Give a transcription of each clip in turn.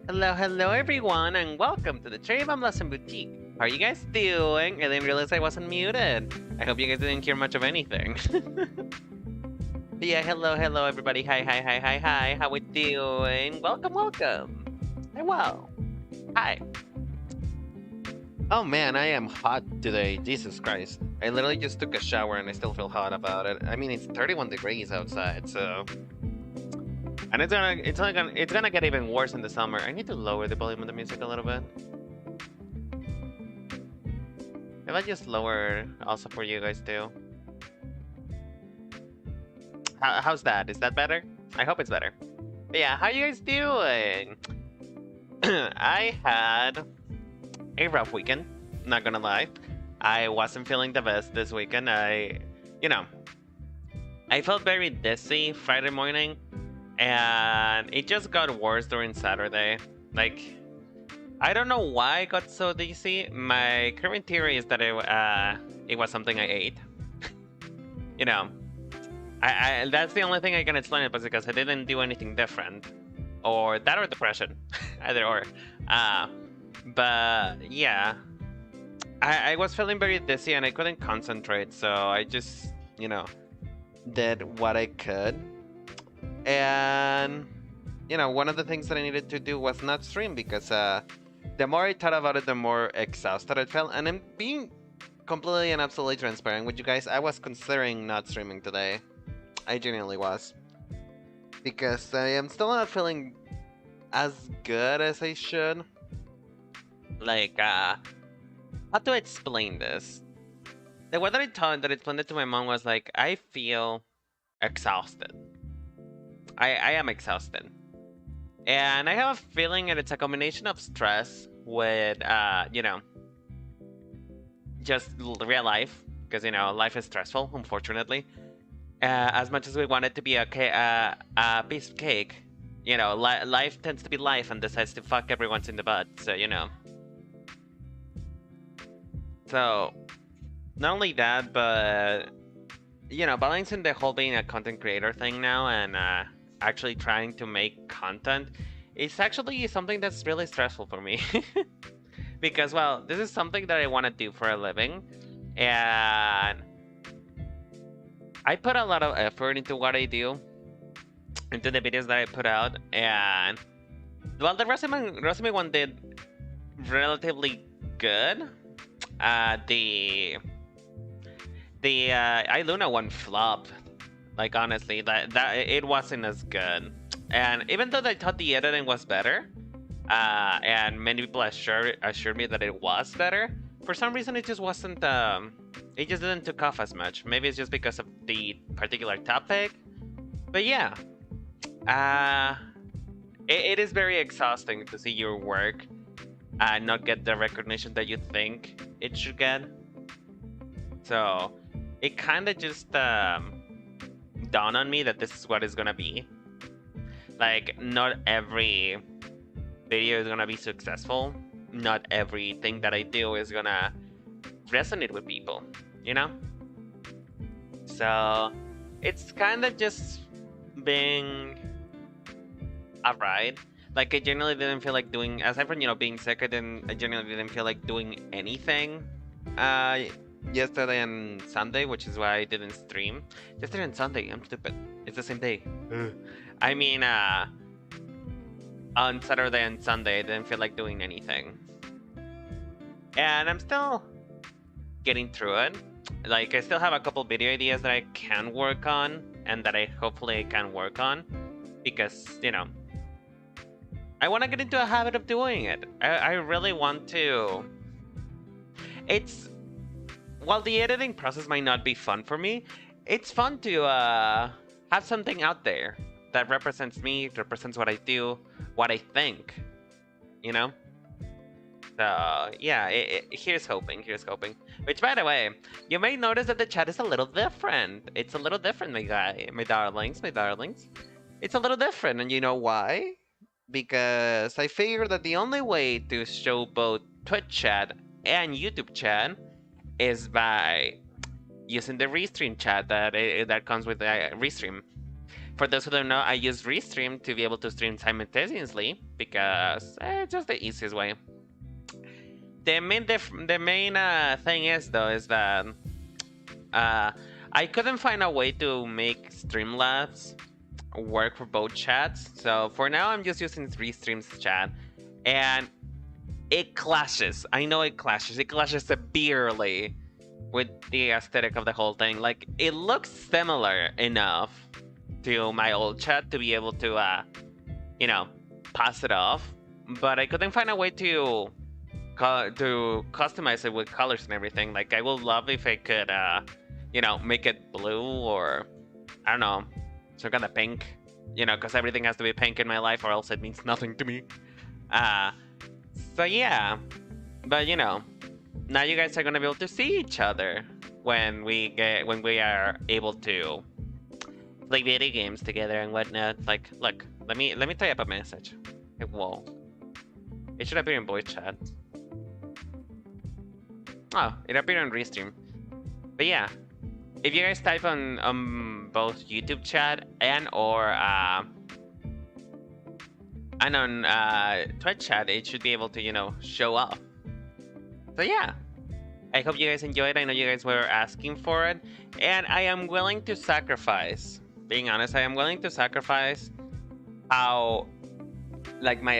Hello everyone, and welcome to the Cherry Bomb Lesson Boutique. How are you guys doing? I didn't realize I wasn't muted. I hope you guys didn't hear much of anything. Yeah, hello everybody. Hi. How we doing? Welcome. Hey, wow. Hi. Oh man, I am hot today. Jesus Christ. I literally just took a shower and I still feel hot about it. I mean, it's 31 degrees outside, so... And it's gonna get even worse in the summer. I need to lower the volume of the music a little bit. If I just lower also for you guys too. How's that? Is that better? I hope it's better. But yeah, how you guys doing? I had a rough weekend, not gonna lie. I wasn't feeling the best this weekend. I felt very dizzy Friday morning, and it just got worse during Saturday. Like, I don't know why I got so dizzy. My current theory is that it was something I ate. You know, I that's the only thing I can explain it, because I didn't do anything different, or that or depression, either or. But yeah, I was feeling very dizzy and I couldn't concentrate, so I just did what I could. And one of the things that I needed to do was not stream, because the more I thought about it, the more exhausted I felt. And I'm being completely and absolutely transparent with you guys. I was considering not streaming today. I genuinely was, because I am still not feeling as good as I should. Like, how to explain this? The way that I explained it to my mom was like, I feel exhausted. I am exhausted. And I have a feeling that it's a combination of stress with, just real life. Because, life is stressful, unfortunately. As much as we want it to be a piece of cake, life tends to be life and decides to fuck everyone's in the butt. So, So, not only that, but, balancing the whole being a content creator thing now and actually trying to make content is actually something that's really stressful for me. Because, well, this is something that I want to do for a living, and I put a lot of effort into what I do, into the videos that I put out, and, well, the resume one did relatively good. The iLuna one flopped. Like, honestly, that it wasn't as good. And even though I thought the editing was better, and many people assured me that it was better, for some reason it just wasn't. It just didn't took off as much. Maybe it's just because of the particular topic. But yeah, it is very exhausting to see your work not get the recognition that you think it should get. So it kind of just dawned on me that this is what it's gonna be. Like, not every video is gonna be successful. Not everything that I do is gonna resonate with people, So it's kind of just being a ride. Like, I generally didn't feel like doing, aside from being sick, I generally didn't feel like doing anything yesterday and Sunday, which is why I didn't stream. Yesterday and Sunday, I'm stupid. It's the same day. I mean, on Saturday and Sunday, I didn't feel like doing anything. And I'm still getting through it. Like, I still have a couple video ideas that I can work on, and that I hopefully can work on, because, I want to get into a habit of doing it. I really want to. While the editing process might not be fun for me, it's fun to have something out there that represents me, represents what I do, what I think, So yeah, here's hoping. Which, by the way, you may notice that the chat is a little different. It's a little different, my darlings. It's a little different, and you know why? Because I figured that the only way to show both Twitch chat and YouTube chat is by using the restream chat that comes with the restream. For those who don't know, I use Restream to be able to stream simultaneously because it's just the easiest way. The main thing is though is that I couldn't find a way to make Streamlabs work for both chats. So for now, I'm just using Restream's chat, and it clashes. I know it clashes. It clashes severely with the aesthetic of the whole thing. Like, it looks similar enough to my old chat to be able to, pass it off. But I couldn't find a way to customize it with colors and everything. Like, I would love if I could, make it blue or, I don't know, some kind of pink. Because everything has to be pink in my life or else it means nothing to me. So yeah. But, now you guys are gonna be able to see each other when we are able to play video games together and whatnot. Like, look, let me type a message. Whoa, it should appear in voice chat. Oh, it appeared on Restream. But yeah, if you guys type on both YouTube chat and on Twitch chat, it should be able to show up. So yeah, I hope you guys enjoyed. I know you guys were asking for it, and I am willing to sacrifice. Being honest, I am willing to sacrifice my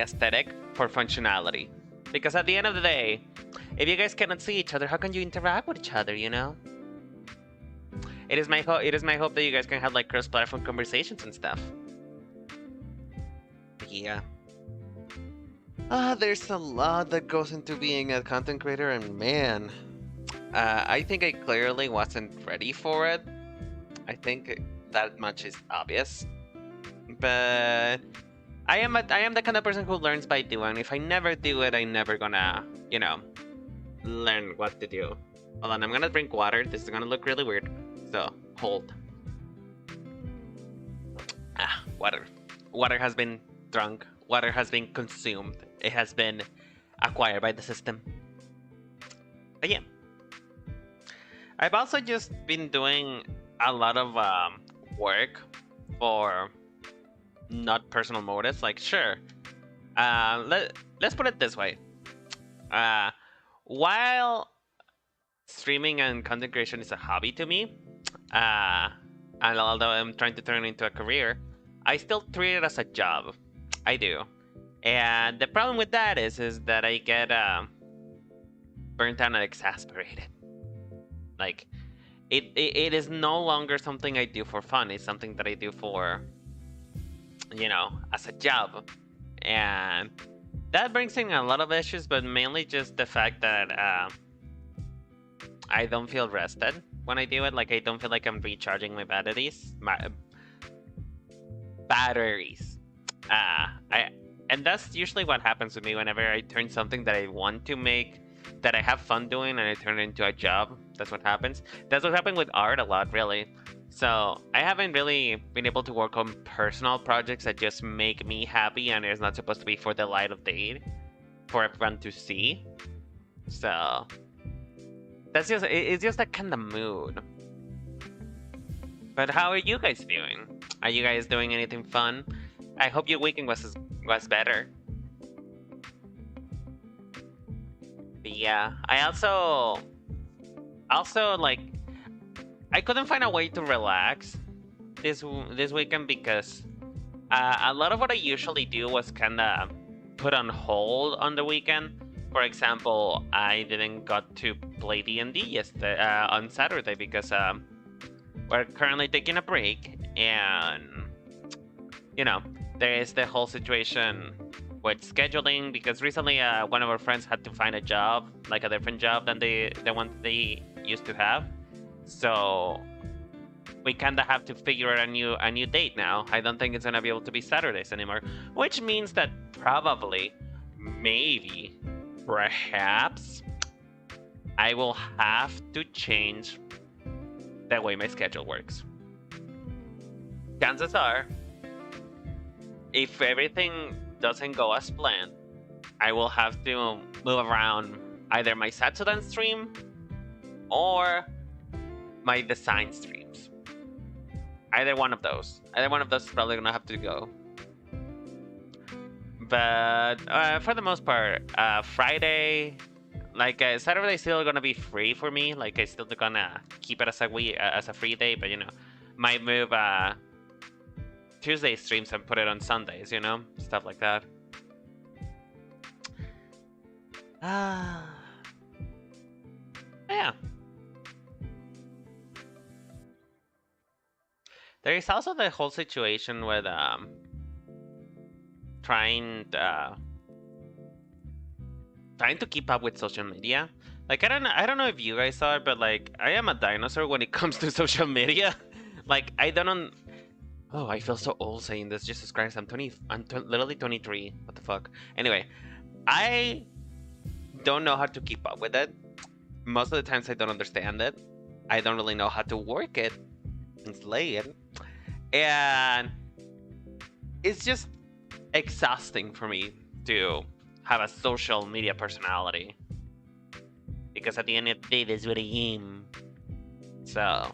aesthetic for functionality. Because at the end of the day, if you guys cannot see each other, how can you interact with each other? It is my hope that you guys can have cross-platform conversations and stuff. Yeah. There's a lot that goes into being a content creator, and man, I think I clearly wasn't ready for it. I think that much is obvious. But I am the kind of person who learns by doing. If I never do it, I'm never gonna, learn what to do. Hold on, I'm gonna drink water. This is gonna look really weird. So, hold. Water. Water has been drunk. Water has been consumed. It has been acquired by the system. But yeah. I've also just been doing a lot of work for not personal motives. Like, sure. Let's put it this way. While streaming and content creation is a hobby to me, and although I'm trying to turn it into a career, I still treat it as a job. I do. And the problem with that is that I get burnt out and exasperated. Like, it is no longer something I do for fun. It's something that I do for, as a job. And that brings in a lot of issues, but mainly just the fact that I don't feel rested when I do it. Like, I don't feel like I'm recharging my batteries. And that's usually what happens with me whenever I turn something that I want to make, that I have fun doing, and I turn it into a job. That's what happens. That's what happened with art a lot, really. So I haven't really been able to work on personal projects that just make me happy, and it's not supposed to be for the light of day, for everyone to see. So it's just that kind of mood. But how are you guys doing? Are you guys doing anything fun? I hope your weekend was better. But yeah, I also I couldn't find a way to relax this weekend because a lot of what I usually do was kind of put on hold on the weekend. For example, I didn't got to play D&D yesterday on Saturday because we're currently taking a break, and there is the whole situation with scheduling because recently one of our friends had to find a job, like a different job than the one they used to have. So we kind of have to figure out a new date now. I don't think it's gonna be able to be Saturdays anymore, which means that probably, maybe, perhaps, I will have to change the way my schedule works. Chances are, if everything doesn't go as planned, I will have to move around either my Zatsudan stream or my design streams. Either one of those. Either one of those is probably gonna have to go. But for the most part, Friday, like Saturday, still gonna be free for me. Like I still gonna keep it as a free day, but you know, might move Tuesday streams and put it on Sundays. You know, stuff like that. Yeah. There is also the whole situation with trying to keep up with social media. Like I don't know if you guys saw it, but like I am a dinosaur when it comes to social media. Like I don't. Oh, I feel so old saying this. Jesus Christ, I'm literally 23. What the fuck? Anyway, I don't know how to keep up with it. Most of the times I don't understand it. I don't really know how to work it and slay it. And it's just exhausting for me to have a social media personality. Because at the end of the day, that's what I am. So,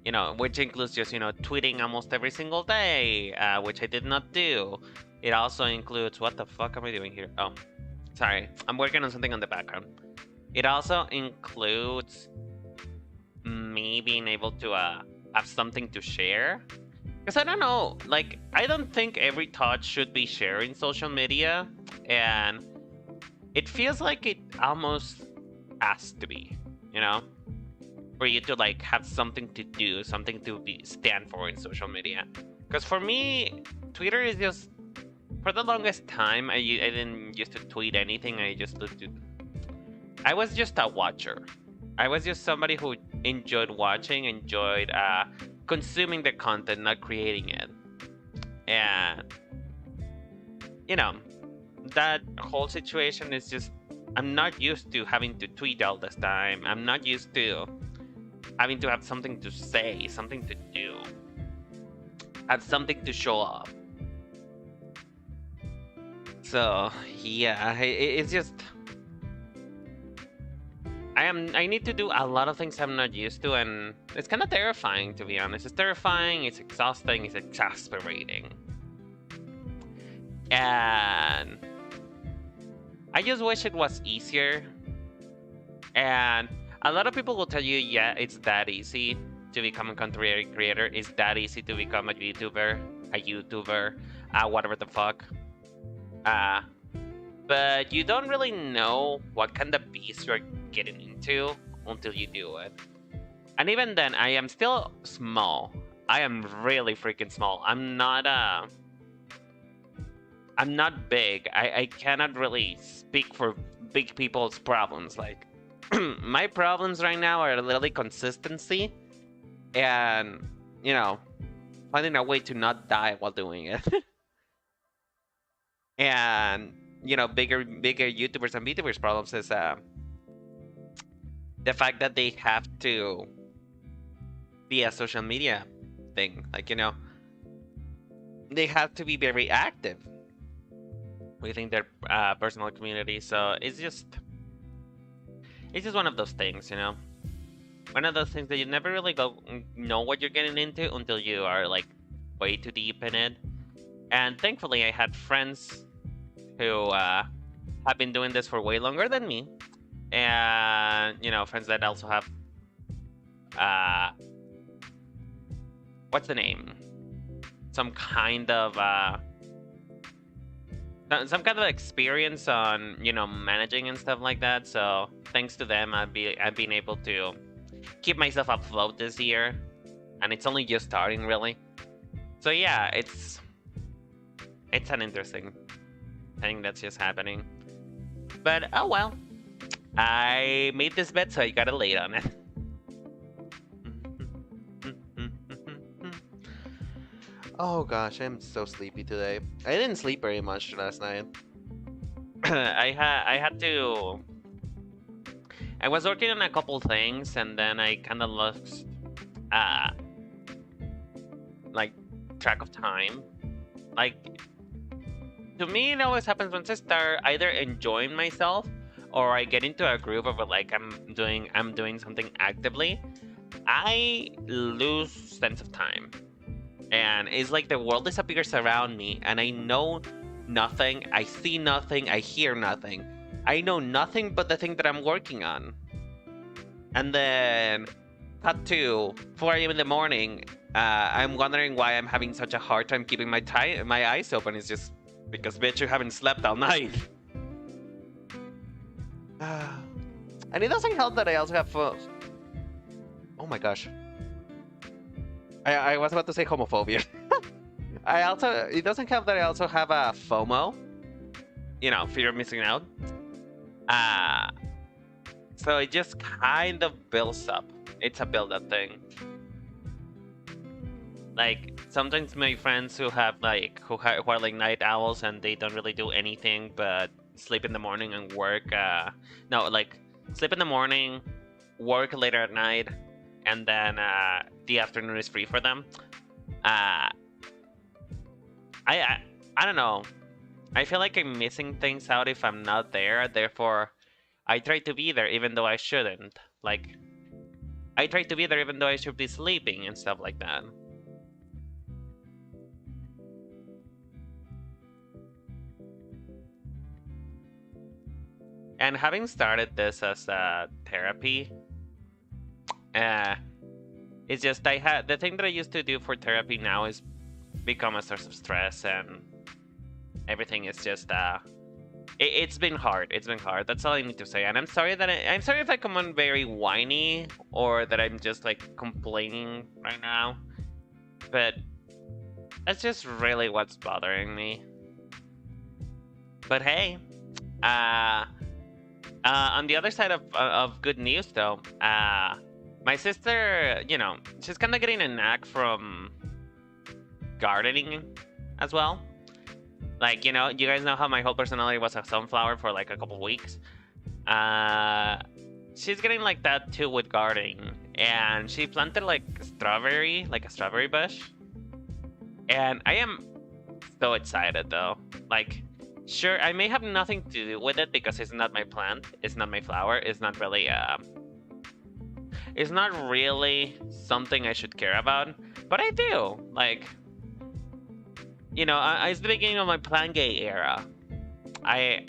you know, which includes just, you know, tweeting almost every single day, which I did not do. It also includes, what the fuck am I doing here? Oh, sorry, I'm working on something on the background. It also includes me being able to have something to share. Because I don't know, like, I don't think every thought should be shared in social media. And it feels like it almost has to be, you know? For you to, like, have something to do, something to stand for in social media. Because for me, Twitter is just... For the longest time, I didn't used to tweet anything. I was just a watcher. I was just somebody who enjoyed watching, enjoyed consuming the content, not creating it. And, you know, that whole situation is just... I'm not used to having to tweet all this time. I'm not used to having to have something to say, something to do, have something to show off. So yeah, it's just I need to do a lot of things I'm not used to, and it's kind of terrifying, to be honest. It's terrifying, it's exhausting, it's exasperating, and I just wish it was easier. And a lot of people will tell you, yeah, it's that easy to become a content creator. It's that easy to become a YouTuber, whatever the fuck. But you don't really know what kind of beast you're getting into until you do it. And even then, I am still small. I am really freaking small. I'm not big. I cannot really speak for big people's problems. Like, my problems right now are literally consistency and, you know, finding a way to not die while doing it. And, you know, bigger YouTubers and VTubers problems is the fact that they have to be a social media thing. Like, you know, they have to be very active within their personal community. So it's just one of those things, you know. One of those things that you never really know what you're getting into until you are like way too deep in it. And thankfully, I had friends who have been doing this for way longer than me, and you know, friends that also have what's the name? Some kind of experience on, you know, managing and stuff like that. So thanks to them, I've been able to keep myself afloat this year, and it's only just starting, really. So yeah, it's an interesting thing that's just happening. But oh well, I made this bed, so I gotta lay it on it. Oh gosh, I'm so sleepy today. I didn't sleep very much last night. I had to... I was working on a couple things, and then I kind of lost like track of time. Like, to me, it always happens once I start either enjoying myself or I get into a groove of like I'm doing something actively. I lose sense of time. And it's like the world disappears around me, and I know nothing, I see nothing, I hear nothing. I know nothing but the thing that I'm working on. And then, cut to 4 a.m. in the morning, I'm wondering why I'm having such a hard time keeping my eyes open. It's just because, bitch, you haven't slept all night. And it doesn't help that I also have... oh my gosh. I was about to say homophobia. It doesn't help that I also have a FOMO. You know, fear of missing out. So it just kind of builds up. It's a build-up thing. Like, sometimes my friends who have like, who are like night owls and they don't really do anything but sleep in the morning and work, no, like, sleep in the morning, work later at night, and then the afternoon is free for them. I don't know. I feel like I'm missing things out if I'm not there. Therefore, I try to be there even though I shouldn't. Like, I try to be there even though I should be sleeping and stuff like that. And having started this as a therapy, it's just the thing that I used to do for therapy now is become a source of stress, and everything is just it's been hard. It's been hard. That's all I need to say. And I'm sorry if I come on very whiny or that I'm just like complaining right now, but that's just really what's bothering me. But hey, on the other side of good news though, my sister, you know, she's kind of getting a knack from gardening as well. Like, you know, you guys know how my whole personality was a sunflower for like a couple weeks. She's getting like that too with gardening, and she planted like a strawberry bush. And I am so excited though. Like, sure, I may have nothing to do with it because it's not my plant, it's not my flower, it's not really something I should care about, but I do. Like, you know, it's the beginning of my plant gay era. I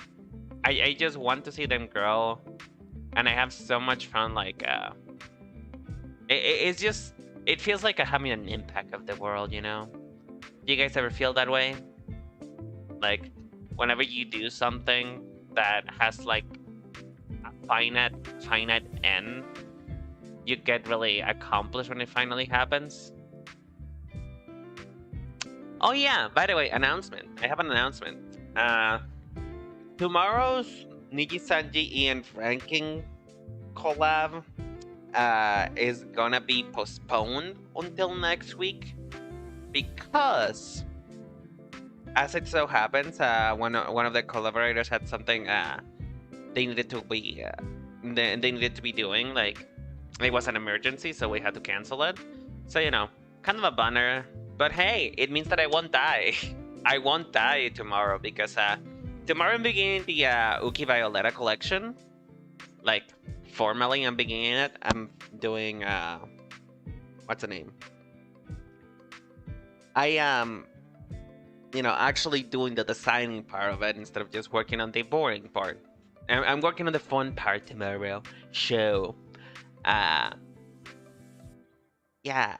just want to see them grow, and I have so much fun. Like, it's just, it feels like I'm having an impact of the world, you know? Do you guys ever feel that way? Like, whenever you do something that has like a finite end, you get really accomplished when it finally happens. Oh yeah, by the way, announcement. I have an announcement. Tomorrow's Niji-Sanji Ian Franking collab is gonna be postponed until next week because, as it so happens, one of the collaborators had something they needed to be doing. Like, it was an emergency, so we had to cancel it. So, you know, kind of a bummer. But hey, it means that I won't die. I won't die tomorrow because tomorrow I'm beginning the Uki Violeta collection. Like, formally I'm beginning it. I'm doing what's the name? I am, you know, actually doing the designing part of it instead of just working on the boring part. I'm working on the fun part tomorrow. So, yeah.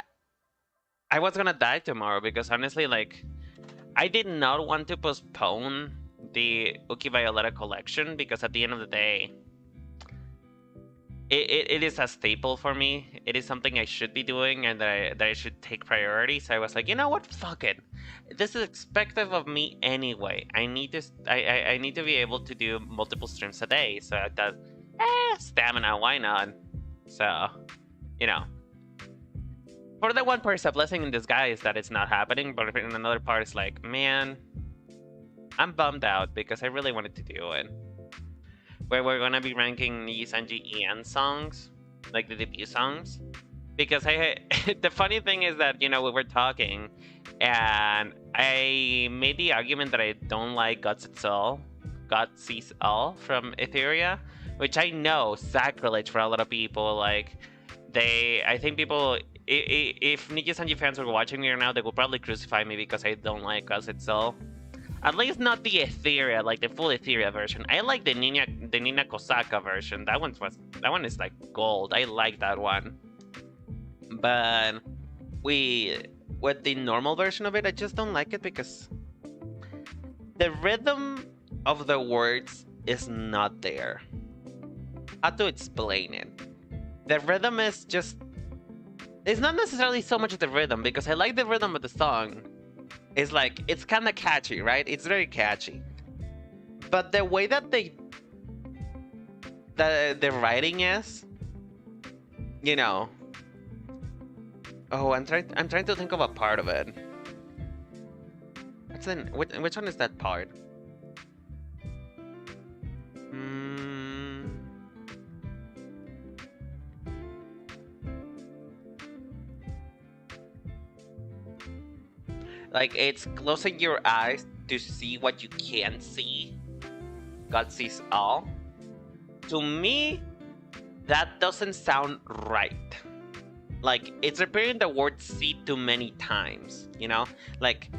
I was gonna die tomorrow because honestly, like, I did not want to postpone the Uki Violeta collection because at the end of the day, it is a staple for me. It is something I should be doing and that I should take priority. So I was like, you know what? Fuck it. This is expected of me anyway. I need to be able to do multiple streams a day. So I thought, stamina, why not? So, you know. For the one part, a blessing in disguise that it's not happening, but in another part, it's like, man, I'm bummed out because I really wanted to do it. Where we're gonna be ranking Niji-Sanji Ian songs, like the debut songs, because the funny thing is that, you know, we were talking, and I made the argument that I don't like Guts All from Etheria, which I know sacrilege for a lot of people, like. I think people, if Nikki Sanji fans were watching me right now, they would probably crucify me because I don't like Ghost itself. At least not the Etheria, like the full Etheria version. I like the Nina Kosaka version. That one is like gold. I like that one. But with the normal version of it, I just don't like it because the rhythm of the words is not there. How to explain it? The rhythm is just... It's not necessarily so much the rhythm, because I like the rhythm of the song. It's like, it's kind of catchy, right? It's very catchy. But the way that the writing is, you know... Oh, I'm trying to think of a part of it. Which one is that part? Like, it's closing your eyes to see what you can't see. God sees all. To me, that doesn't sound right. Like, it's repeating the word see too many times, you know? Like,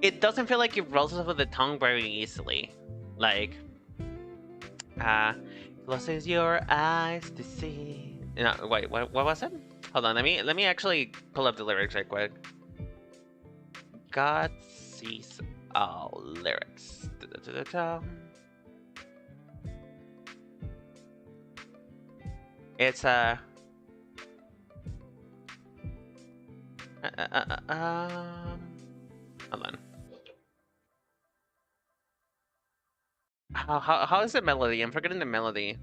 it doesn't feel like it rolls off of the tongue very easily. Like, closes your eyes to see. No, wait, what was it? Hold on, let me actually pull up the lyrics right quick. God sees all lyrics. It's a... hold on. How is the melody? I'm forgetting the melody.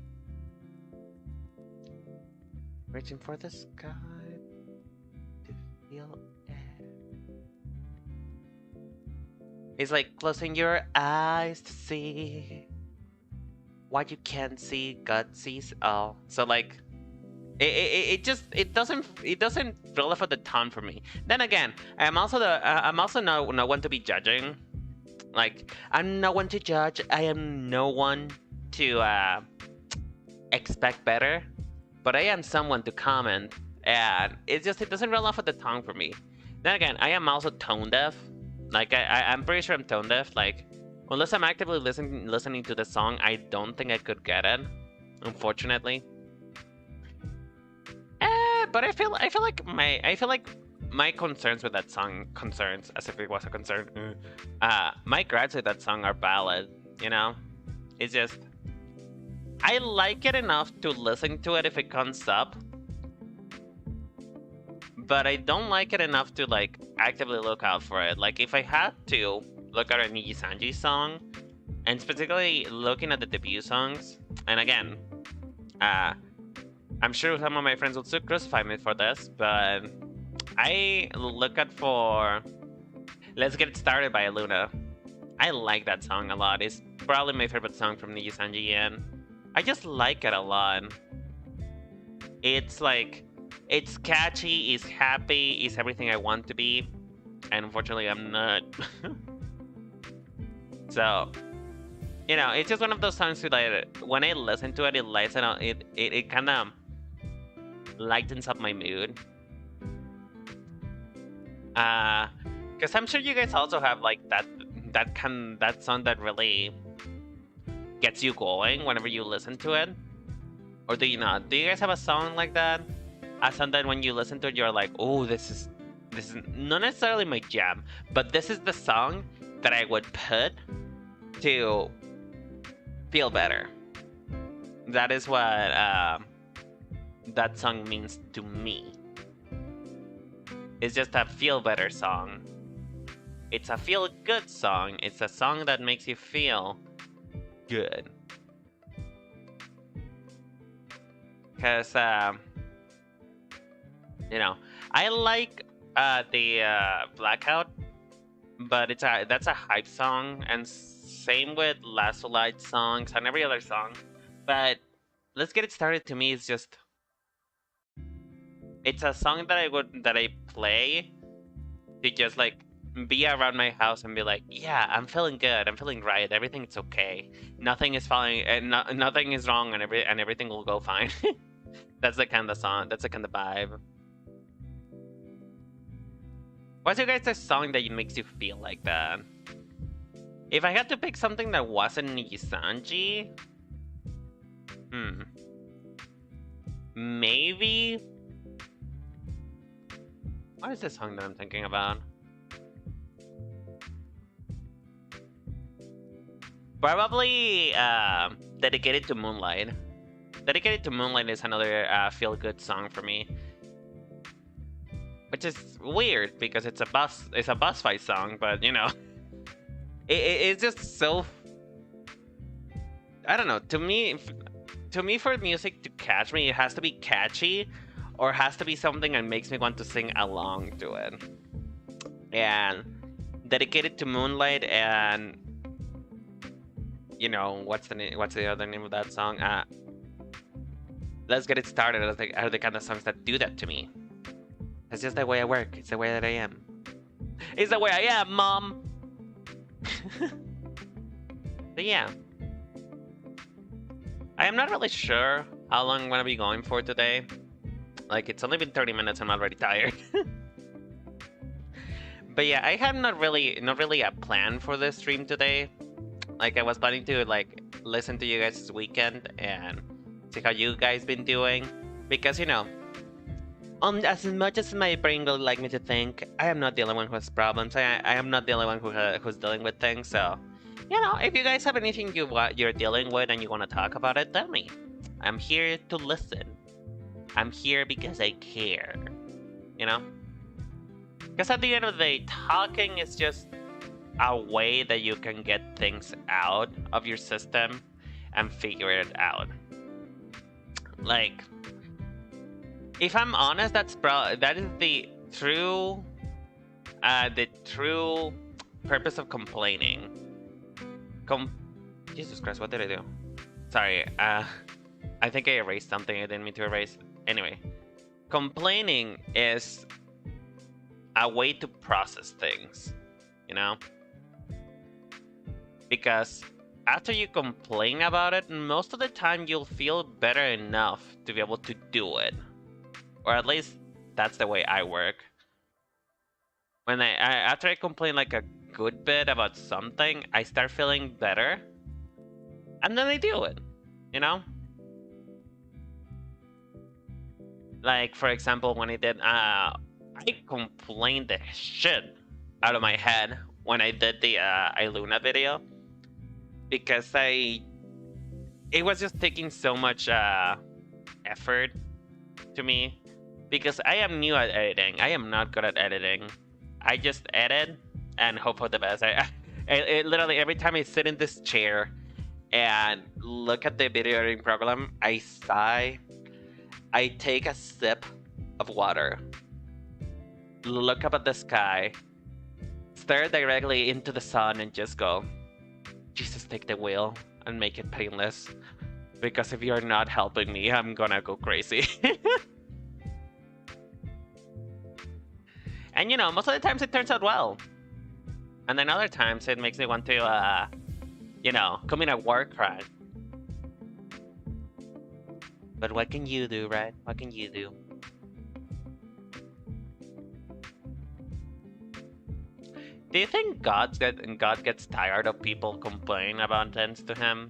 Reaching for the sky to feel it. It's like closing your eyes to see what you can't see. God sees all. So like, it doesn't roll off of the tongue for me. Then again, I'm also no one to be judging. Like, I'm no one to judge. I am no one to expect better. But I am someone to comment, and it doesn't roll off of the tongue for me. Then again, I am also tone deaf. Like, I'm pretty sure I'm tone deaf. Like, unless I'm actively listening to the song, I don't think I could get it, unfortunately. But I feel like my concerns with that song, concerns as if it was a concern, my gripes with that song are valid. You know, it's just, I like it enough to listen to it if it comes up, but I don't like it enough to like actively look out for it. Like, if I had to look at a Niji Sanji song, and specifically looking at the debut songs, and again, I'm sure some of my friends will still crucify me for this, but I look at for Let's Get It Started by Luna. I like that song a lot. It's probably my favorite song from Niji Sanji, and I just like it a lot. It's like, it's catchy, it's happy, it's everything I want to be, and unfortunately I'm not. So, you know, it's just one of those songs that when I listen to it, it kind of lightens up my mood. Because I'm sure you guys also have like that song that really gets you going whenever you listen to it. Or do you not? Do you guys have a song like that? A song that when you listen to it, you're like, oh, this is not necessarily my jam, but this is the song that I would put to feel better. That is what that song means to me. It's just a feel better song. It's a feel good song. It's a song that makes you feel good. Because, you know, I like the Blackout, but that's a hype song, and same with Last Light songs and every other song. But Let's Get It Started to me is just, it's a song that I play to just like be around my house and be like, yeah, I'm feeling good, I'm feeling right, everything's okay, nothing is falling, and nothing is wrong, and everything will go fine. That's the kind of song. That's the kind of vibe. What's your guys' song that makes you feel like that? If I had to pick something that wasn't Nijisanji, maybe. What is this song that I'm thinking about? Probably Dedicated to Moonlight. Dedicated to Moonlight is another feel-good song for me. Which is weird because it's a bus fight song, but you know, it's just so. I don't know. To me, for music to catch me, it has to be catchy, or has to be something that makes me want to sing along to it. And Dedicated to Moonlight, and you know what's the other name of that song? Let's Get It Started are the kind of songs that do that to me. It's just the way I work. It's the way that I am. It's the way I am, Mom! But yeah. I am not really sure how long I'm gonna be going for today. Like, it's only been 30 minutes, I'm already tired. But yeah, I have not really a plan for this stream today. Like, I was planning to, like, listen to you guys this weekend and see how you guys been doing. Because, you know, as much as my brain would like me to think, I am not the only one who has problems. I am not the only one who's dealing with things. So, you know, if you guys have anything you're dealing with and you want to talk about it, tell me. I'm here to listen. I'm here because I care. You know? Because at the end of the day, talking is just a way that you can get things out of your system and figure it out. Like, if I'm honest, that is the true purpose of complaining. Jesus Christ, what did I do? Sorry, I think I erased something I didn't mean to erase. Anyway, complaining is a way to process things, you know? Because after you complain about it, most of the time you'll feel better enough to be able to do it. Or at least that's the way I work. When after I complain like a good bit about something, I start feeling better, and then I do it, you know? Like, for example, when I did, I complained the shit out of my head when I did the Iluna video, because it was just taking so much effort to me. Because I am new at editing. I am not good at editing. I just edit and hope for the best. I literally, every time I sit in this chair and look at the video editing program, I sigh. I take a sip of water, look up at the sky, stare directly into the sun, and just go, Jesus, take the wheel and make it painless. Because if you're not helping me, I'm gonna go crazy. And you know, most of the times it turns out well. And then other times it makes me want to, you know, commit a war crime. But what can you do, right? What can you do? Do you think God gets tired of people complaining about things to him?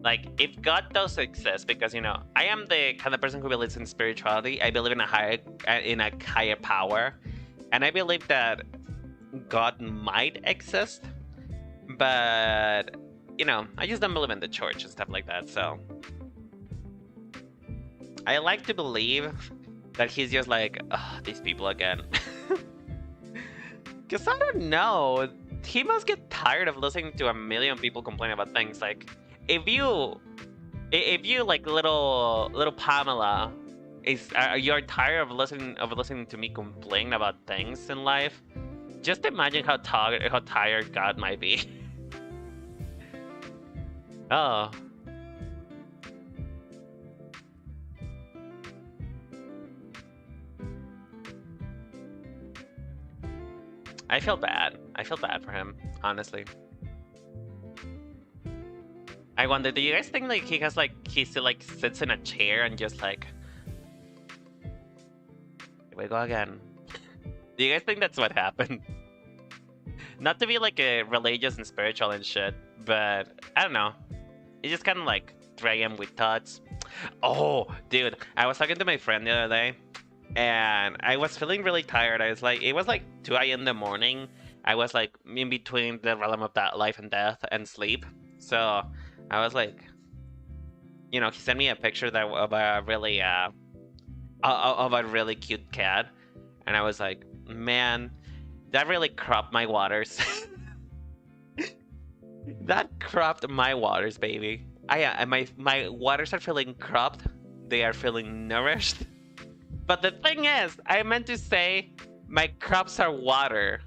Like, if God does exist, because, you know, I am the kind of person who believes in spirituality. I believe in a higher power, and I believe that God might exist, but, you know, I just don't believe in the church and stuff like that. So I like to believe that he's just like, ugh, these people again. Because I don't know, he must get tired of listening to a million people complain about things. Like, if you like little Pamela you're tired of listening to me complain about things in life, just imagine how tired God might be. Oh. I feel bad for him, honestly. I wonder, do you guys think like he has like he still like sits in a chair and just like here we go again? Do you guys think that's what happened? Not to be like a religious and spiritual and shit, but I don't know. It just kind of like drag him with thoughts. Oh, dude, I was talking to my friend the other day, and I was feeling really tired. I was like, it was like 2 a.m. in the morning. I was like in between the realm of that life and death and sleep. So I was like, you know, he sent me a picture that of a really cute cat, and I was like, man, that really cropped my waters. That cropped my waters, baby. My waters are feeling cropped. They are feeling nourished. But the thing is, I meant to say my crops are water.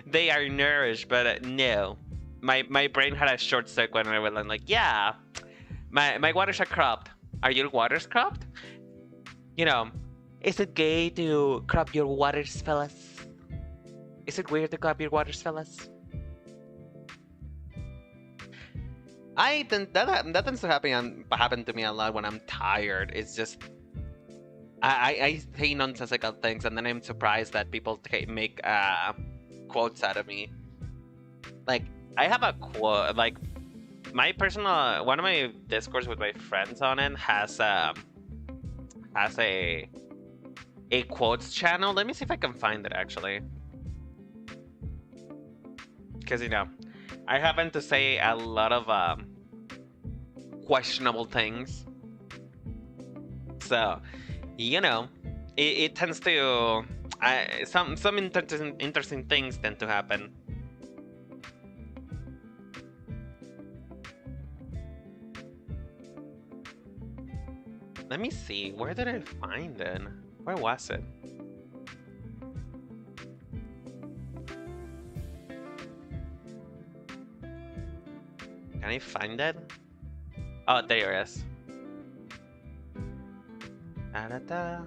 They are nourished, but no. My brain had a short circuit when I was like, yeah, my waters are cropped. Are your waters cropped? You know, is it gay to crop your waters, fellas? Is it weird to crop your waters, fellas? That tends to happen to me a lot when I'm tired. It's just I say nonsensical things and then I'm surprised that people make quotes out of me. Like I have a quote, like my personal one of my discords with my friends on it has a quotes channel. Let me see if I can find it actually, because you know I happen to say a lot of questionable things, so you know it tends to some interesting things tend to happen. Let me see, where did I find it? Where was it? Can I find it? Oh, there it is. Da-da-da.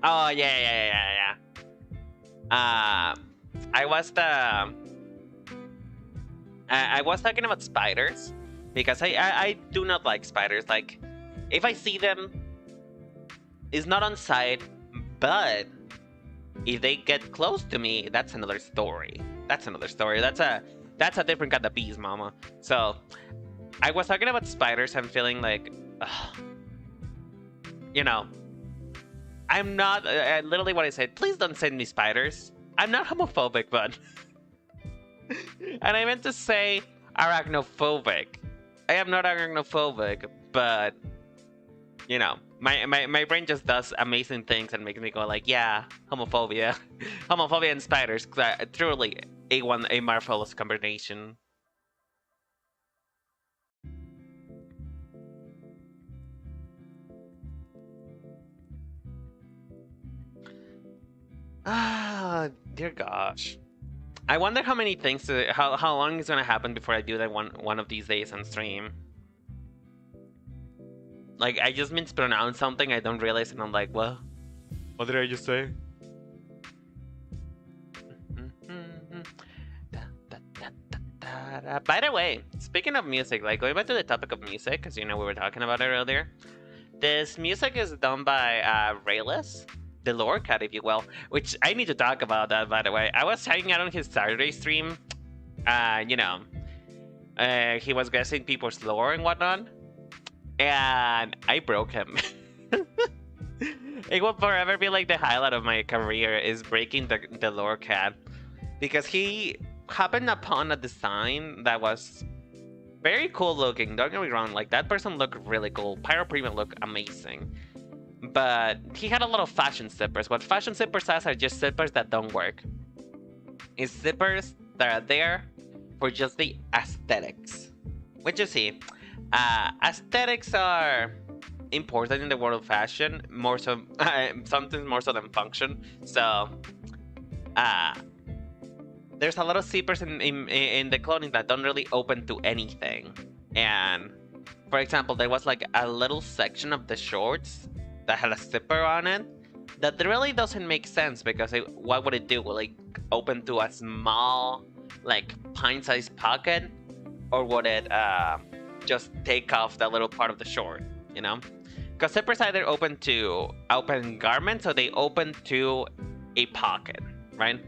Oh, yeah. I was talking about spiders because I do not like spiders. Like, if I see them, it's not on sight, but if they get close to me, that's another story. That's a different kind of beast, mama. So, I was talking about spiders. I'm feeling like, you know, I'm not literally what I said. Please don't send me spiders. I'm not homophobic, but and I meant to say arachnophobic. I am not arachnophobic, but you know, my brain just does amazing things and makes me go like, yeah, homophobia, homophobia and spiders. Truly a marvelous combination. Ah, dear gosh. I wonder how many things, how long it's gonna happen before I do that one of these days on stream. Like, I just mispronounce something, I don't realize, and I'm like, well, what did I just say? By the way, speaking of music, like, going back to the topic of music, because, you know, we were talking about it earlier, this music is done by Rayless, the lore cat, if you will, which I need to talk about that, by the way. I was hanging out on his Saturday stream, you know, he was guessing people's lore and whatnot, and I broke him. It will forever be like the highlight of my career is breaking the lore cat, because he happened upon a design that was very cool looking. Don't get me wrong, like that person looked really cool. Pyro Premium looked amazing. But he had a lot of fashion zippers. What fashion zippers has are just zippers that don't work. It's zippers that are there for just the aesthetics. Which you see, aesthetics are important in the world of fashion, more so, sometimes more so than function. So, there's a lot of zippers in the clothing that don't really open to anything. And, for example, there was like a little section of the shorts that had a zipper on it that really doesn't make sense, because what would it do? Will it open to a small like pint-sized pocket, or would it just take off that little part of the short? You know, because zippers either open garments or they open to a pocket, right?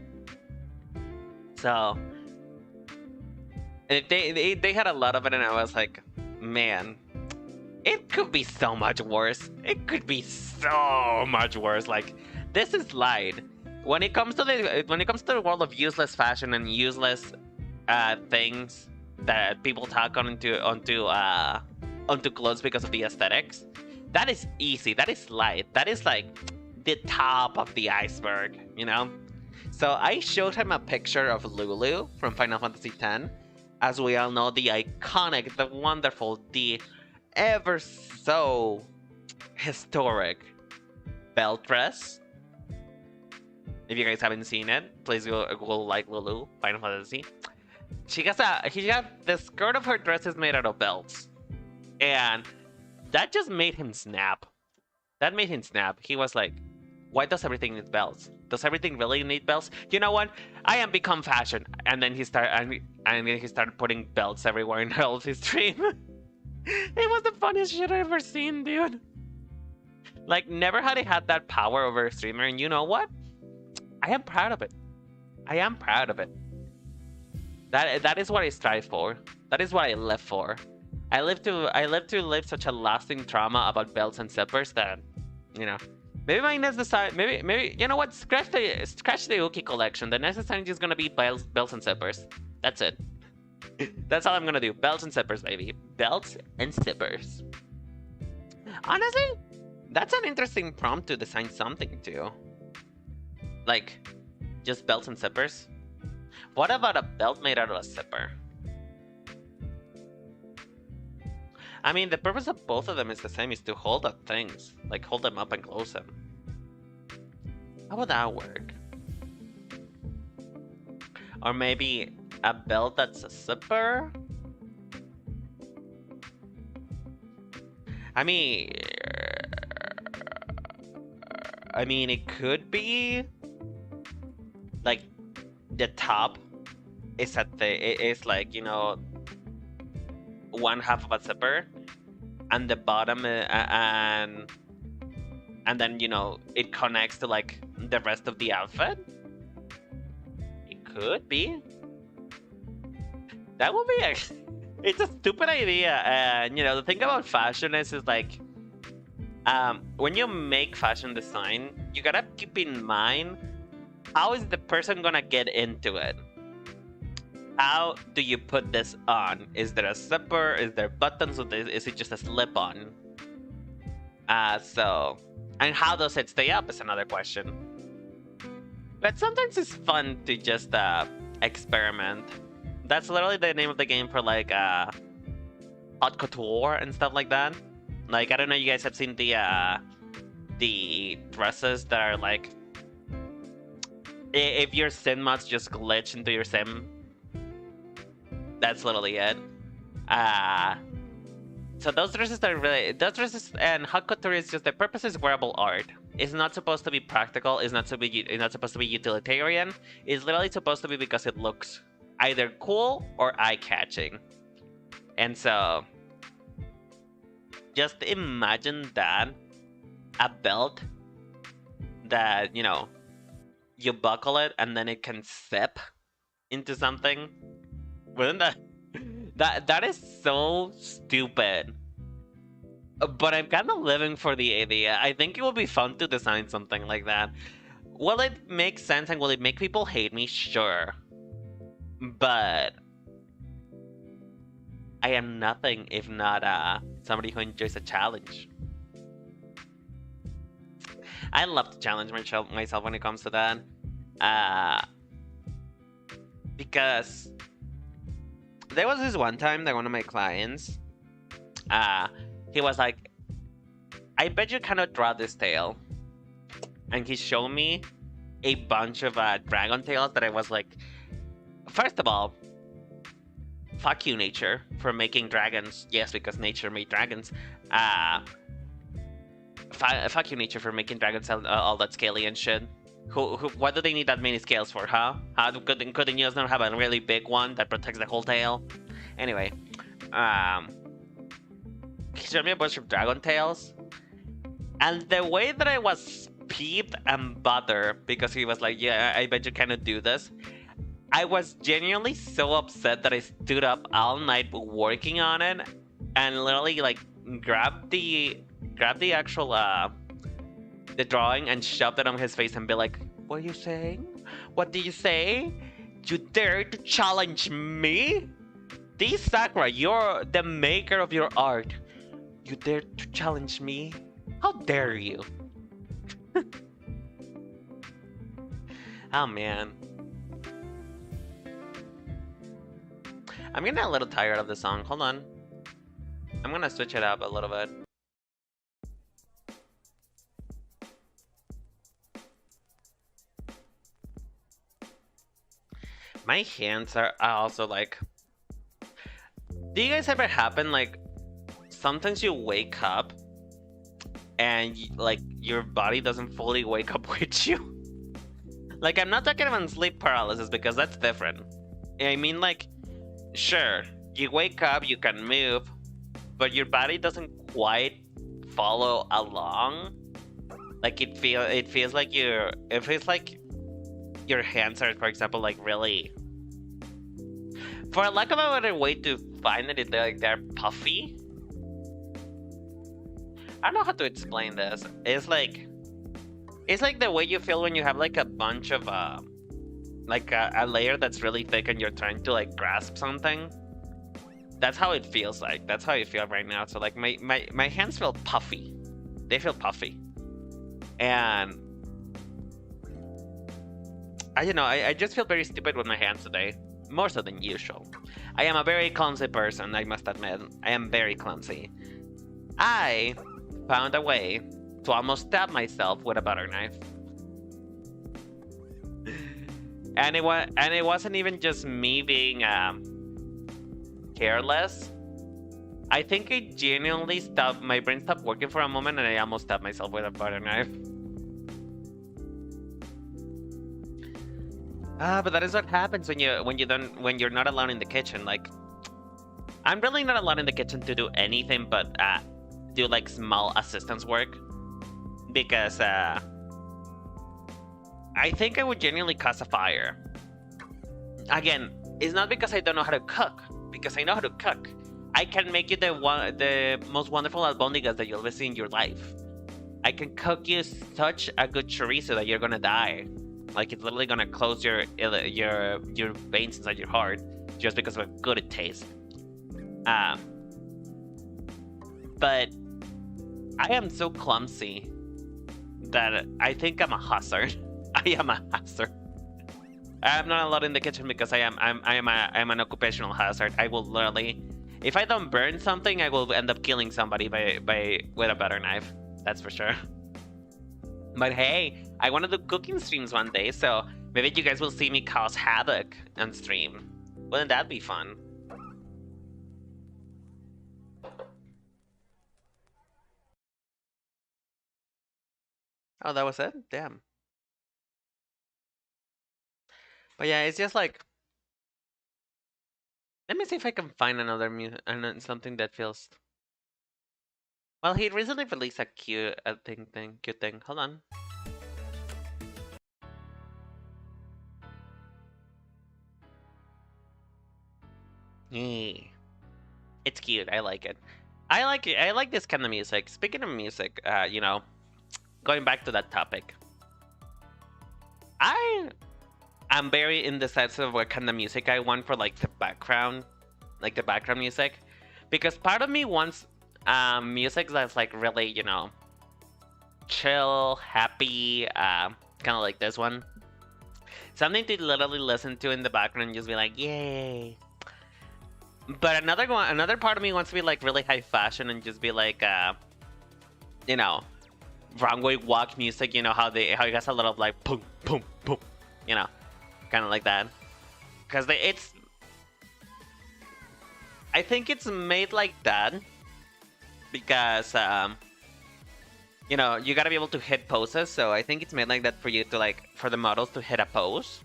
So they had a lot of it, and I was like, man, it could be so much worse. It could be so much worse. Like, this is light. When it comes to the world of useless fashion and useless things that people tack onto clothes because of the aesthetics, that is easy. That is light. That is like the top of the iceberg, you know? So I showed him a picture of Lulu from Final Fantasy X. As we all know, the iconic, the wonderful, the ever so historic belt dress. If you guys haven't seen it, please go like Lulu, Final Fantasy. He got the skirt of her dress is made out of belts. And that just made him snap. That made him snap. He was like, why does everything need belts? Does everything really need belts? You know what? I am become fashion. And then he started putting belts everywhere in all of his stream. It was the funniest shit I've ever seen, dude. Like, never had he had that power over a streamer, and you know what? I am proud of it. I am proud of it. That is what I strive for. That is what I live for. I live to live such a lasting trauma about belts and zippers that, you know, maybe my next design, maybe you know what? Scratch the Uki collection. The next design is gonna be belts and zippers. That's it. That's all I'm gonna do. Belts and zippers, baby. Belts and zippers. Honestly, that's an interesting prompt to design something to. Like, just belts and zippers. What about a belt made out of a zipper? I mean, the purpose of both of them is the same, is to hold up things. Like, hold them up and close them. How would that work? Or maybe a belt that's a zipper? I mean, it could be like the top is like, you know, one half of a zipper, and the bottom and then, you know, it connects to like the rest of the outfit. It could be. That would be it's a stupid idea. And you know, the thing about fashion is like, when you make fashion design, you gotta keep in mind, how is the person gonna get into it? How do you put this on? Is there a zipper? Is there buttons? Or is it just a slip-on? And how does it stay up is another question. But sometimes it's fun to just experiment. That's literally the name of the game for like haute couture and stuff like that. Like, I don't know, you guys have seen the dresses that are like, if your sim mods just glitch into your sim, that's literally it. So those dresses and haute couture is just, the purpose is wearable art. It's not supposed to be practical. It's not supposed to be utilitarian. It's literally supposed to be because it looks either cool or eye-catching. And so, just imagine that, a belt that, you know, you buckle it and then it can zip into something. Wouldn't that is so stupid. But I'm kind of living for the idea. I think it would be fun to design something like that. Will it make sense and will it make people hate me? Sure. But I am nothing if not somebody who enjoys a challenge. I love to challenge myself when it comes to that. Because there was this one time that one of my clients, he was like, I bet you cannot draw this tail. And he showed me a bunch of dragon tails that I was like, first of all, fuck you, nature, for making dragons. Yes, because nature made dragons. Fuck you, nature, for making dragons all that scaly and shit. What do they need that many scales for, huh? How couldn't you just not have a really big one that protects the whole tail? Anyway, um, he showed me a bunch of dragon tails, and the way that I was peeved and bothered because he was like, "Yeah, I bet you cannot do this." I was genuinely so upset that I stood up all night working on it, and literally like grabbed the actual the drawing and shoved it on his face and be like, "What are you saying? What did you say? You dare to challenge me? This Sakura, you're the maker of your art. You dare to challenge me? How dare you?" Oh man. I'm getting a little tired of the song. Hold on. I'm gonna switch it up a little bit. My hands are also like... Do you guys ever happen like sometimes you wake up and like your body doesn't fully wake up with you? Like, I'm not talking about sleep paralysis because that's different. I mean, like, sure, you wake up, you can move, but your body doesn't quite follow along. Like it feels like your hands are, for example, like really, for a lack of a better way to find it, they're puffy. I don't know how to explain this. It's like the way you feel when you have like a bunch of like a layer that's really thick and you're trying to like grasp something. That's how it feels like. That's how I feel right now. So like my hands feel puffy. They feel puffy. And I just feel very stupid with my hands today. More so than usual. I am a very clumsy person, I must admit. I am very clumsy. I found a way to almost stab myself with a butter knife. And it wasn't even just me being careless. I think it genuinely stopped, my brain stopped working for a moment and I almost stabbed myself with a butter knife. But that is what happens when you're not alone in the kitchen. Like, I'm really not alone in the kitchen to do anything but do like small assistance work, because I think I would genuinely cause a fire. Again, it's not because I don't know how to cook, because I know how to cook. I can make you the most wonderful albondigas that you'll ever see in your life. I can cook you such a good chorizo that you're gonna die. Like, it's literally gonna close your veins inside your heart just because of how good it tastes. But I am so clumsy that I think I'm a hazard. I am a hazard. I'm not allowed in the kitchen because I am an occupational hazard. I will literally, if I don't burn something, I will end up killing somebody with a butter knife. That's for sure. But hey, I want to do cooking streams one day, so maybe you guys will see me cause havoc on stream. Wouldn't that be fun? Oh, that was it? Damn. But yeah, it's just like... Let me see if I can find another something that feels... Well, he recently released a cute thing. Hold on. Yeah. It's cute. I like it. I like it. I like this kind of music. Speaking of music, going back to that topic, I am very indecisive of what kind of music I want for like the background music, because part of me wants music that's like really, chill, happy, kind of like this one. Something to literally listen to in the background and just be like, yay. But another part of me wants to be like really high fashion and just be like, runway walk music. You know how it has a lot of like boom, boom, boom. Kind of like that. Because I think it's made like that because you know, you gotta be able to hit poses. So I think it's made like that for you to like for the models to hit a pose.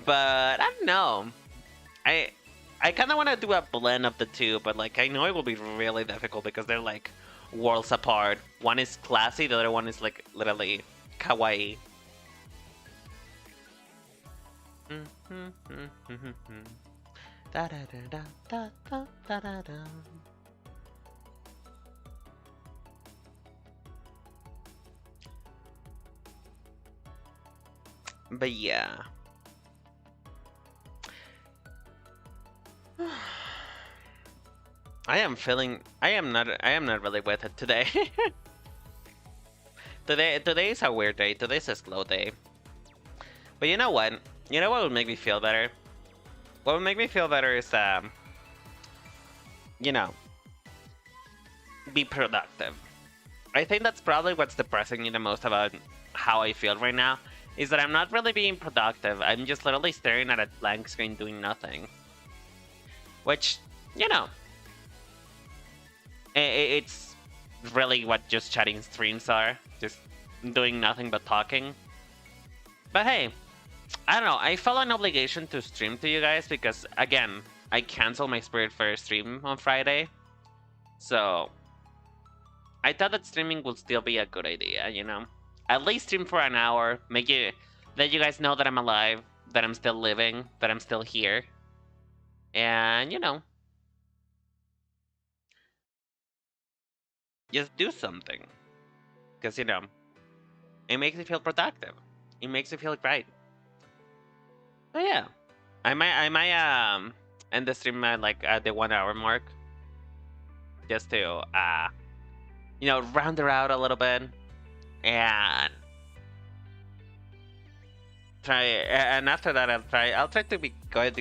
But I don't know. I I kind of want to do a blend of the two, but like I know it will be really difficult because they're like worlds apart. One is classy, the other one is like literally kawaii. Da da da da da da da da da. But yeah. I am not really with it today. Today is a weird day. Today's a slow day. But you know what? You know what would make me feel better? What would make me feel better is you know, be productive. I think that's probably what's depressing me the most about how I feel right now, is that I'm not really being productive. I'm just literally staring at a blank screen doing nothing. Which, you know, it's really what just chatting streams are. Just doing nothing but talking. But hey, I don't know. I felt an obligation to stream to you guys because, again, I canceled my Spiritfarer stream on Friday. So I thought that streaming would still be a good idea, you know? At least stream for an hour, let you guys know that I'm alive, that I'm still living, that I'm still here. And, you know, just do something. Because, you know, it makes me feel productive. It makes me feel great. But yeah, I might end the stream at like at the 1 hour mark. Just to, you know, round her out a little bit. And and after that I'll try to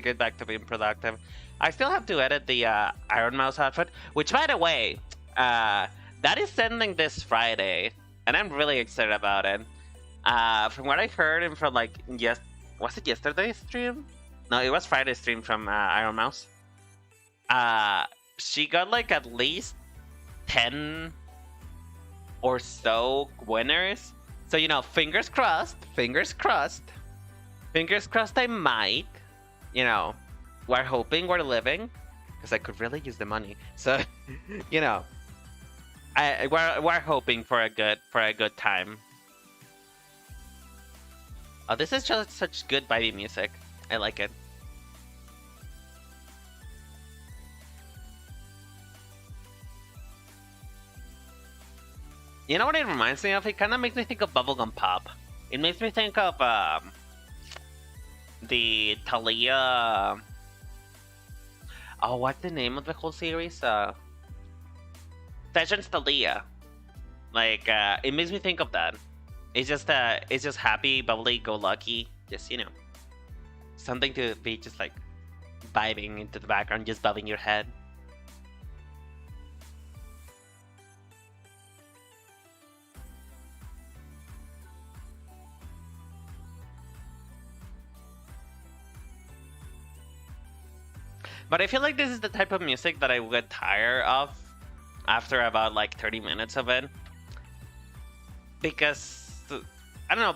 get back to being productive. I still have to edit the Iron Mouse outfit, which by the way, that is ending this Friday, and I'm really excited about it. From what I heard and from like was it yesterday's stream? No, it was Friday's stream from Iron Mouse. She got like at least 10 or so winners. So, you know, fingers crossed, fingers crossed. Fingers crossed I might. You know, we're hoping, we're living. Because I could really use the money. So, you know, we're hoping for a good time. Oh, this is just such good vibey music. I like it. You know what it reminds me of? It kind of makes me think of Bubblegum Pop. It makes me think of the Thalia. Oh, what's the name of the whole series? Sessions Thalia. Like, it makes me think of that. It's just happy, bubbly, go lucky. Just, you know, something to be just like vibing into the background, just bobbing your head. But I feel like this is the type of music that I would get tired of after about like 30 minutes of it. Because, I don't know,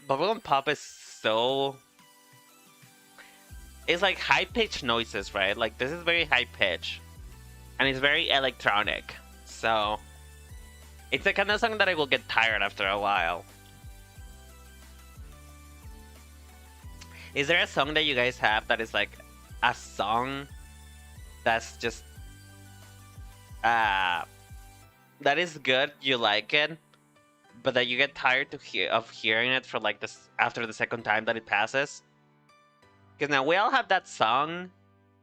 Bubblegum Pop is so... It's like high-pitched noises, right? Like, this is very high-pitched. And it's very electronic. So, it's the kind of song that I will get tired after a while. Is there a song that you guys have that is like a song that's just that is good, you like it, but that you get tired of hearing it for like this after the second time that it passes? Because now we all have that song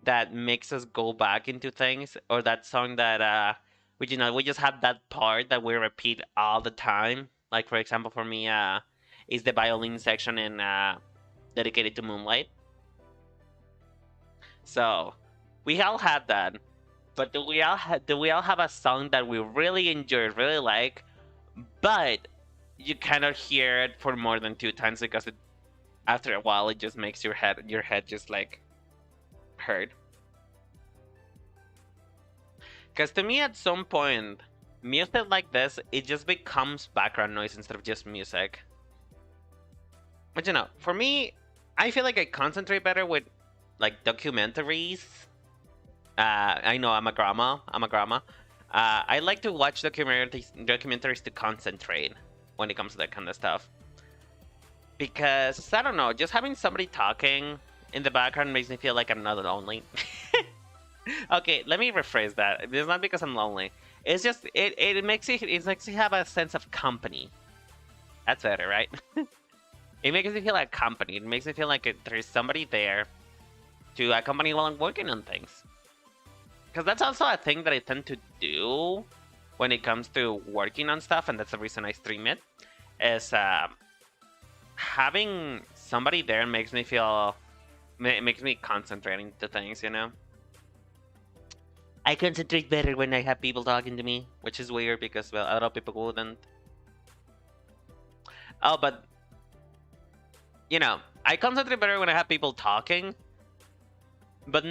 that makes us go back into things, or that song that we just have that part that we repeat all the time. Like, for example, for me, is the violin section in dedicated to Moonlight. So we all had that, but do we all have a song that we really enjoy, really like, but you cannot hear it for more than 2 times because after a while it just makes your head just like hurt? Because to me, at some point, music like this, it just becomes background noise instead of just music. But you know, for me, I feel like I concentrate better with like documentaries. I know I'm a grandma. I'm a grandma. I like to watch documentaries to concentrate when it comes to that kind of stuff. Because I don't know, just having somebody talking in the background makes me feel like I'm not lonely. Okay, let me rephrase that. It's not because I'm lonely. It's just it makes you have a sense of company. That's better, right? It makes me feel like company. It makes me feel like there's somebody there to accompany while I'm working on things. Because that's also a thing that I tend to do when it comes to working on stuff, and that's the reason I stream it. Is having somebody there makes me feel, makes me concentrating to things, you know. I concentrate better when I have people talking to me, which is weird because well, other people wouldn't. Oh, but you know, I concentrate better when I have people talking. But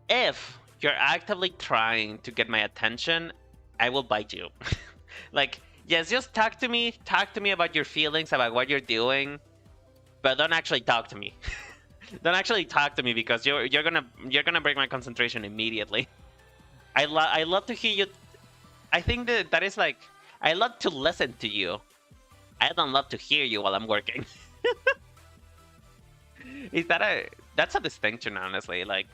if you're actively trying to get my attention, I will bite you. Like, yes, just talk to me about your feelings, about what you're doing, but don't actually talk to me. Don't actually talk to me because you're gonna break my concentration immediately. I love to hear you. I think that is like I love to listen to you. I don't love to hear you while I'm working. Is that a that's a distinction, honestly. Like,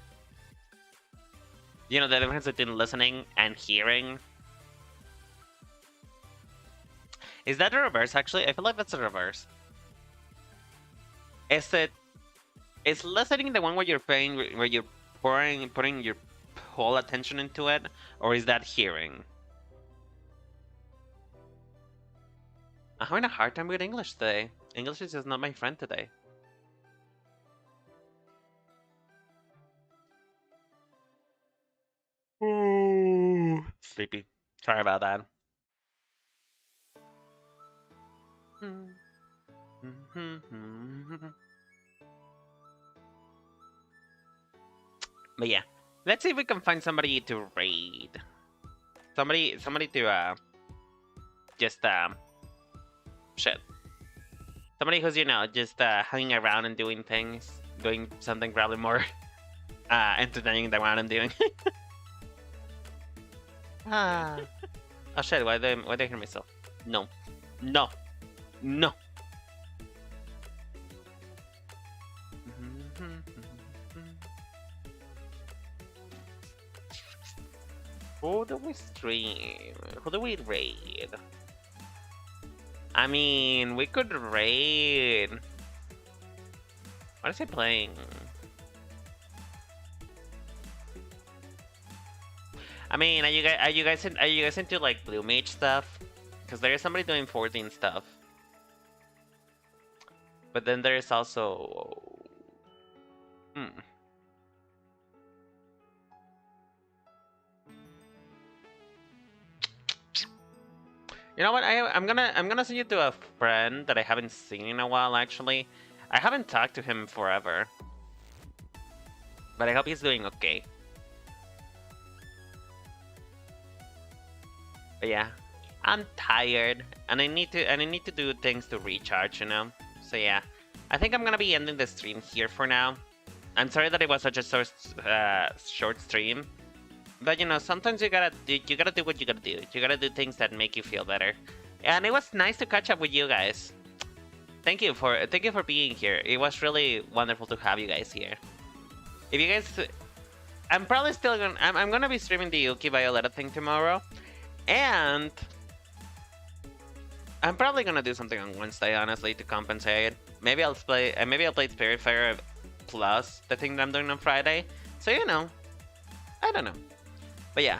you know, the difference between listening and hearing. Is that a reverse? Actually, I feel like that's a reverse. Is it? Is listening the one where you're paying, where you're putting your whole attention into it, or is that hearing? I'm having a hard time with English today. English is just not my friend today. Ooh, sleepy. Sorry about that. But yeah, let's see if we can find somebody to raid. Somebody to just shit. Somebody who's, you know, just hanging around and doing things, doing something probably more entertaining than what I'm doing. Ah. Oh shit! Why did I hear myself? No, no, no. Who do we stream? Who do we raid? I mean, we could raid. What is he playing? I mean, are you guys into like blue mage stuff? Because there is somebody doing 14 stuff. But then there is also You know what? I'm gonna send you to a friend that I haven't seen in a while. Actually, I haven't talked to him forever, but I hope he's doing okay. But yeah, I'm tired, and I need to do things to recharge. You know. So yeah, I think I'm gonna be ending the stream here for now. I'm sorry that it was such a short stream. But you know, sometimes you gotta do what you gotta do. You gotta do things that make you feel better. And it was nice to catch up with you guys. Thank you for being here. It was really wonderful to have you guys here. If you guys, I'm probably still gonna I'm gonna be streaming the Yuki Violetta thing tomorrow, and I'm probably gonna do something on Wednesday, honestly, to compensate. Maybe I'll play Spiritfarer plus the thing that I'm doing on Friday. So you know, I don't know. But yeah,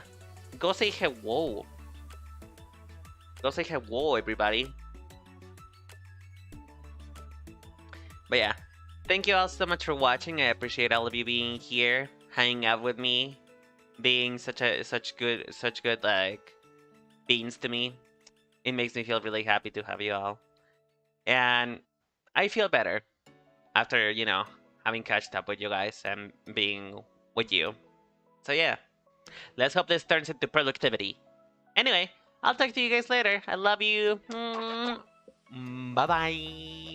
go say hello. Go say hello, everybody. But yeah, thank you all so much for watching. I appreciate all of you being here, hanging out with me, being such good like beans to me. It makes me feel really happy to have you all, and I feel better after, you know, having catched up with you guys and being with you. So yeah. Let's hope this turns into productivity. Anyway, I'll talk to you guys later. I love you. Bye bye.